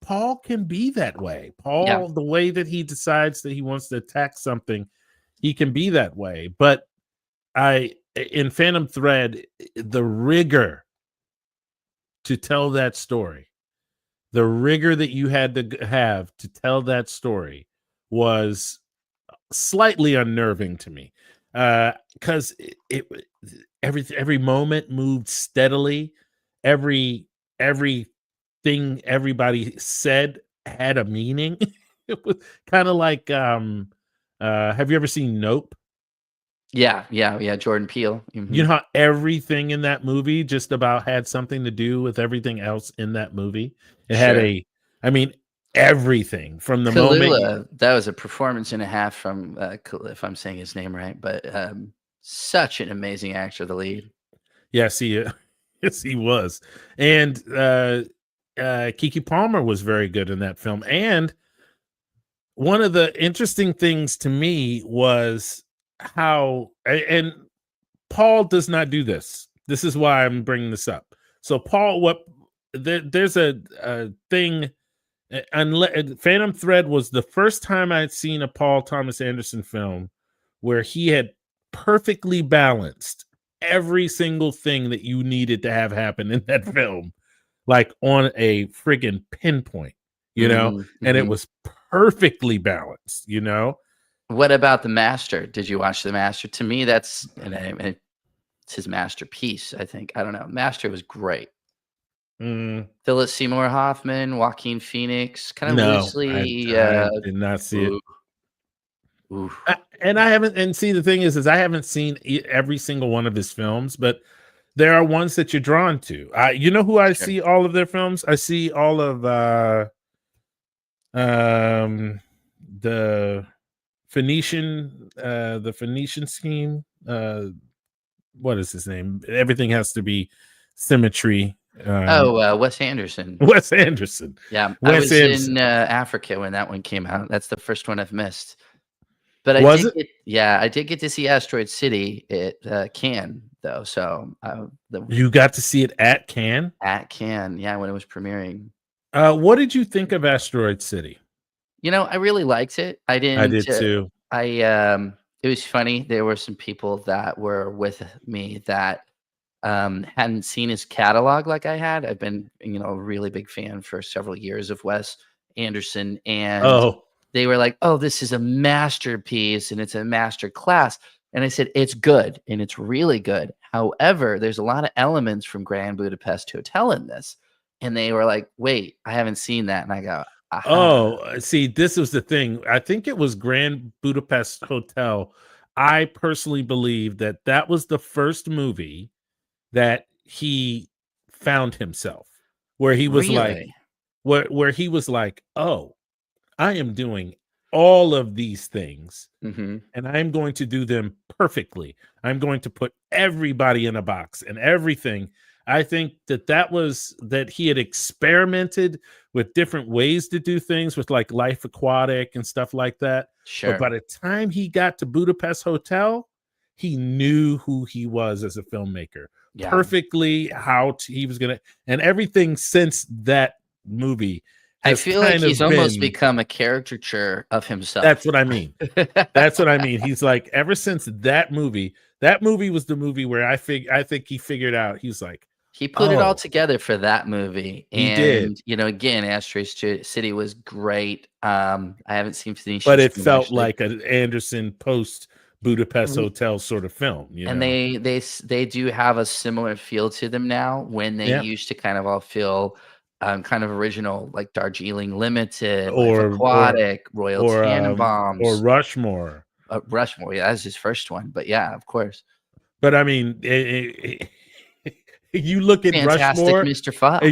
Paul can be that way. Paul, the way that he decides that he wants to attack something, he can be that way. But in Phantom Thread, the rigor to tell that story, the rigor that you had to have to tell that story was slightly unnerving to me. Because every moment moved steadily. Everything everybody said had a meaning. It was kind of like have you ever seen Nope? Yeah, Jordan Peele. Mm-hmm. You know how everything in that movie just about had something to do with everything else in that movie. It had everything from the moment. That was a performance and a half from if I'm saying his name right, but such an amazing actor, the lead. Yes, he was. And Keke Palmer was very good in that film. And one of the interesting things to me was how, and Paul does not do this. This is why I'm bringing this up. So Paul, there's a thing. Phantom Thread was the first time I'd seen a Paul Thomas Anderson film where he had perfectly balanced every single thing that you needed to have happen in that film, like on a friggin' pinpoint, and it was perfectly balanced, What about The Master? Did you watch The Master? To me, it's his masterpiece, I think. I don't know. Master was great. Phyllis Seymour Hoffman, Joaquin Phoenix, kind of loosely. I did not see it. And I haven't. And see, the thing is I haven't seen every single one of his films, but there are ones that you're drawn to. You know who I see all of their films? I see all of the Phoenician scheme. What is his name? Everything has to be symmetry. Wes Anderson. Wes Anderson. Yeah, Wes I was Anderson. in Africa when that one came out. That's the first one I've missed. But I Was did it? I did get to see Asteroid City at Cannes, though. So You got to see it at Cannes? At Cannes, yeah, when it was premiering. What did you think of Asteroid City? I really liked it. I did too. It was funny. There were some people that were with me that hadn't seen his catalog like I had. I've been, a really big fan for several years of Wes Anderson, and they were like, "Oh, this is a masterpiece and it's a master class." And I said, "It's good and it's really good. However, there's a lot of elements from Grand Budapest Hotel in this." And they were like, "Wait, I haven't seen that." And I go, "Aha." Oh, see, this was the thing. I think it was Grand Budapest Hotel. I personally believe that was the first movie that he found himself, where he was like, where he was like, "Oh, I am doing all of these things, and I'm going to do them perfectly. I'm going to put everybody in a box and everything." I think that he had experimented with different ways to do things with like Life Aquatic and stuff like that. Sure. But by the time he got to Budapest Hotel, he knew who he was as a filmmaker, perfectly how he was going to, and everything since that movie. I feel like he's almost become a caricature of himself. That's what I mean. That's what I mean. He's like, ever since that movie was the movie where I think he figured out, he's like, he put it all together for that movie. He did. Again, Asteroid City was great. I haven't seen Phoenician, but it felt like an Anderson post Budapest Hotel sort of film. And they do have a similar feel to them now, when they used to kind of all feel kind of original, like Darjeeling Limited, Life Aquatic, Royal Tenenbaums, or Rushmore. Rushmore, yeah, that's his first one, but yeah, of course. But I mean, you look at Fantastic Rushmore, Mr. Fox.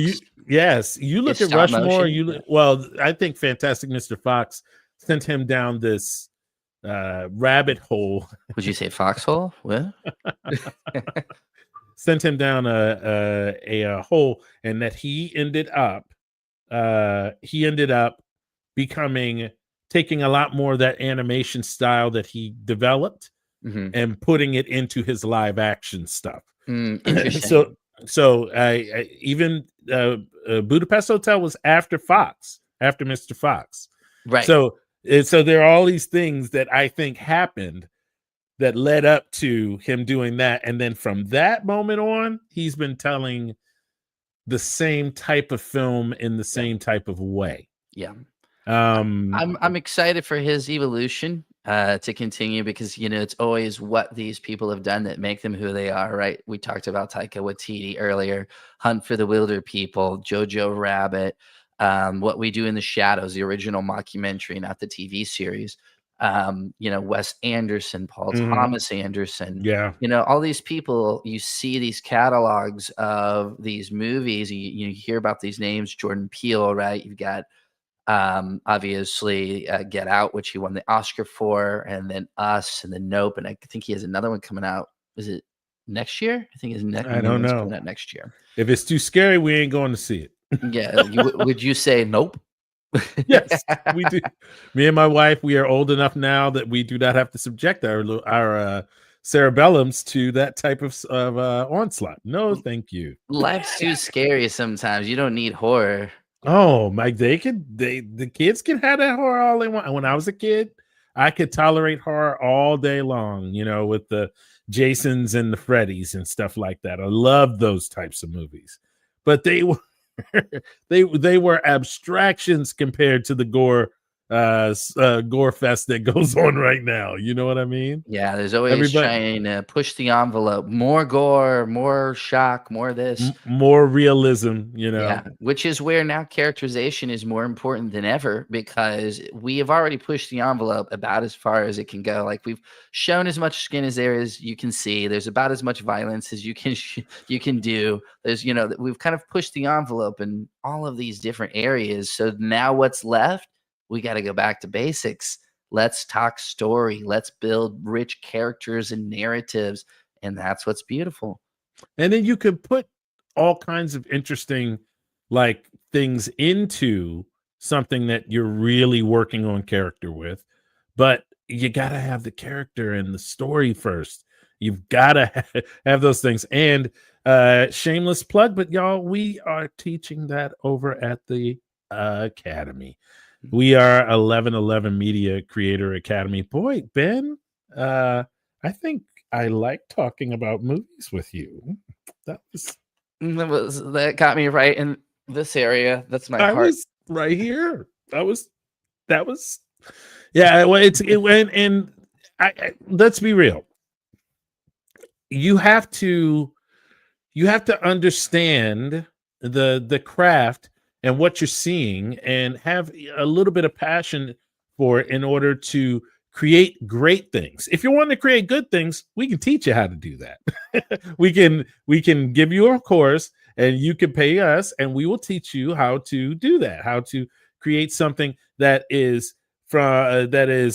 You look at Rushmore. Well, I think Fantastic Mr. Fox sent him down this rabbit hole. Would you say foxhole? What? Sent him down a hole, and that he ended up taking a lot more of that animation style that he developed and putting it into his live action stuff. Interesting. So even Budapest Hotel was after Mr. Fox, right? So there are all these things that I think happened that led up to him doing that. And then from that moment on, he's been telling the same type of film in the same type of way. Yeah. I'm excited for his evolution to continue, because, it's always what these people have done that make them who they are, right? We talked about Taika Waititi earlier, Hunt for the Wilder People, Jojo Rabbit, What We Do in the Shadows, the original mockumentary, not the TV series. Wes Anderson, Paul Thomas Anderson, all these people, you see these catalogs of these movies, you hear about these names, Jordan Peele, right? You've got obviously Get Out, which he won the Oscar for, and then Us, and then Nope, and I think he has another one coming out. Is it next year? I think his next. I don't know. Coming out next year. If it's too scary, we ain't going to see it. Yeah, would you say Nope? Yes, we do. Me and my wife, we are old enough now that we do not have to subject our cerebellums to that type of onslaught. No, thank you. Life's too scary sometimes. You don't need horror. Oh, Mike, the kids can have that horror all they want. When I was a kid, I could tolerate horror all day long, with the Jasons and the Freddys and stuff like that. I loved those types of movies, but they were they were abstractions compared to the gore fest that goes on right now. You know what I mean? Yeah, there's always trying to push the envelope. More gore, more shock, more this. More realism, Yeah, which is where now characterization is more important than ever, because we have already pushed the envelope about as far as it can go. Like, we've shown as much skin as there is you can see. There's about as much violence as you can do. There's, we've kind of pushed the envelope in all of these different areas. So now what's left we got to go back to basics. Let's talk story. Let's build rich characters and narratives. And that's what's beautiful. And then you can put all kinds of interesting like things into something that you're really working on character with. But you got to have the character and the story first. You've got to have those things. And shameless plug, but y'all, we are teaching that over at the Academy. We are 1111 Media Creator Academy. Boy, Ben, I think I like talking about movies with you. That got me right in this area. That's my heart. Was right here. That was yeah. Well, and let's be real. You have to understand the craft and what you're seeing and have a little bit of passion for it in order to create great things. If you want to create good things, we can teach you how to do that. we can give you a course and you can pay us and we will teach you how to do that, how to create something that is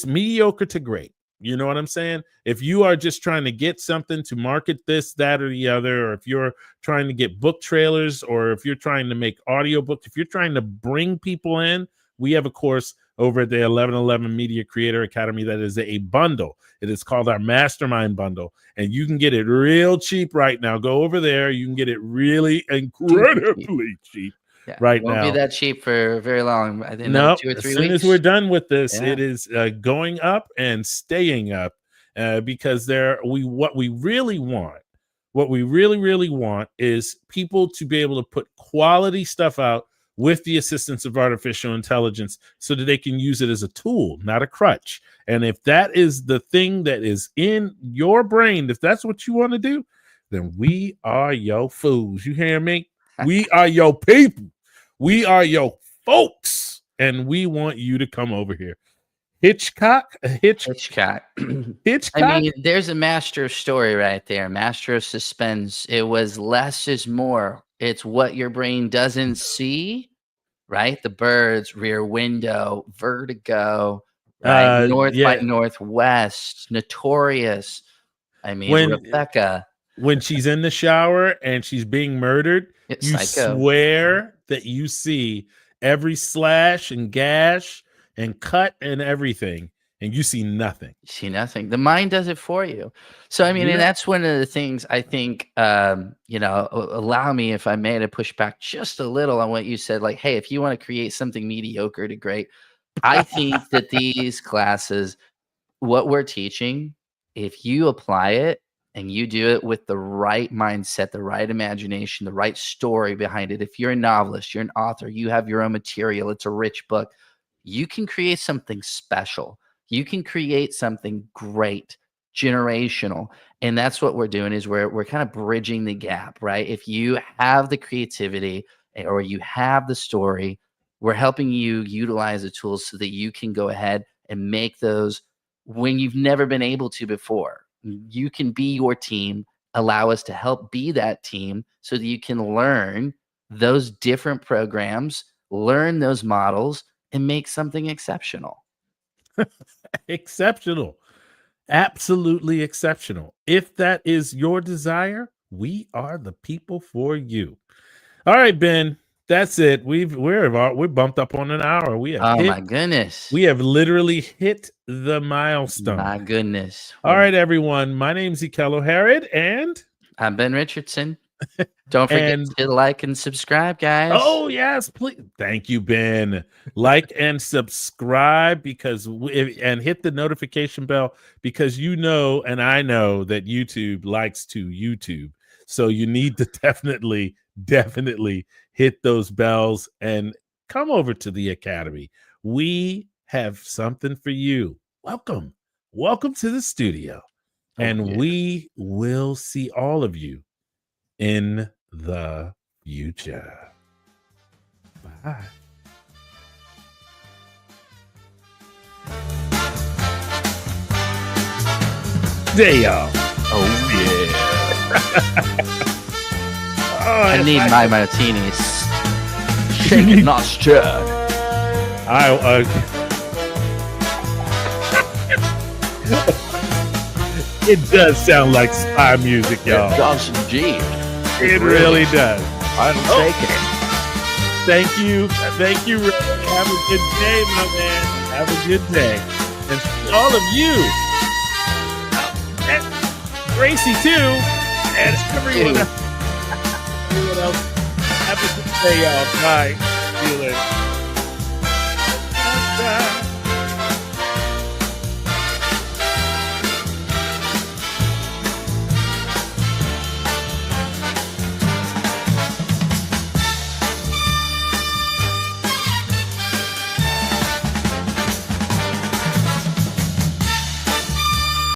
mediocre to great. You know what I'm saying? If you are just trying to get something to market this, that, or the other, or if you're trying to get book trailers, or if you're trying to make audiobooks, if you're trying to bring people in, we have a course over at the 1111 Media Creator Academy that is a bundle. It is called our Mastermind bundle, and you can get it real cheap right now. Go over there. You can get it really incredibly cheap. Yeah, right won't now. Be that cheap for very long. I think no, 2 or 3 weeks. As soon as we're done with this, it is going up and staying up because what we really want is people to be able to put quality stuff out with the assistance of artificial intelligence so that they can use it as a tool, not a crutch. And if that is the thing that is in your brain, if that's what you want to do, then we are your fools. You hear me? We are your people. We are your folks. And we want you to come over here. Hitchcock. I mean, there's a master of story right there. Master of suspense. It was less is more. It's what your brain doesn't see, right? The Birds, Rear Window, Vertigo, right? North by Northwest, Notorious. I mean, Rebecca. When she's in the shower and she's being murdered, you swear that you see every slash and gash and cut and everything, and you see nothing. You see nothing. The mind does it for you. So, I mean, and that's one of the things I think, allow me, if I may, to push back just a little on what you said. Like, hey, if you want to create something mediocre to great, I think that these classes, what we're teaching, if you apply it, and you do it with the right mindset, the right imagination, the right story behind it. If you're a novelist, you're an author, you have your own material, it's a rich book, you can create something special. You can create something great, generational. And that's what we're doing is we're kind of bridging the gap, right? If you have the creativity or you have the story, we're helping you utilize the tools so that you can go ahead and make those when you've never been able to before. You can be your team, allow us to help be that team so that you can learn those different programs, learn those models, and make something exceptional. Exceptional. Absolutely exceptional. If that is your desire, we are the people for you. All right, Ben. That's it. We're bumped up on an hour. My goodness. We have literally hit the milestone. My goodness. All right, everyone. My name's Ikello Harrod, and I'm Ben Richardson. Don't forget to like and subscribe, guys. Oh, yes, please. Thank you, Ben. Like and subscribe and hit the notification bell because you know and I know that YouTube likes to YouTube. So you need to definitely hit those bells and come over to the Academy. We have something for you. Welcome to the studio. And we will see all of you in the future. Bye. There y'all. Oh yeah. I need my martinis. Shaken, not stirred. It does sound like spy music, y'all. It does indeed. It really does. I'm taking it. Thank you. Thank you, Ray. Have a good day, my man. Have a good day. And to all of you, and Gracie too, and everyone else. Have a good day, y'all. Bye. See you later.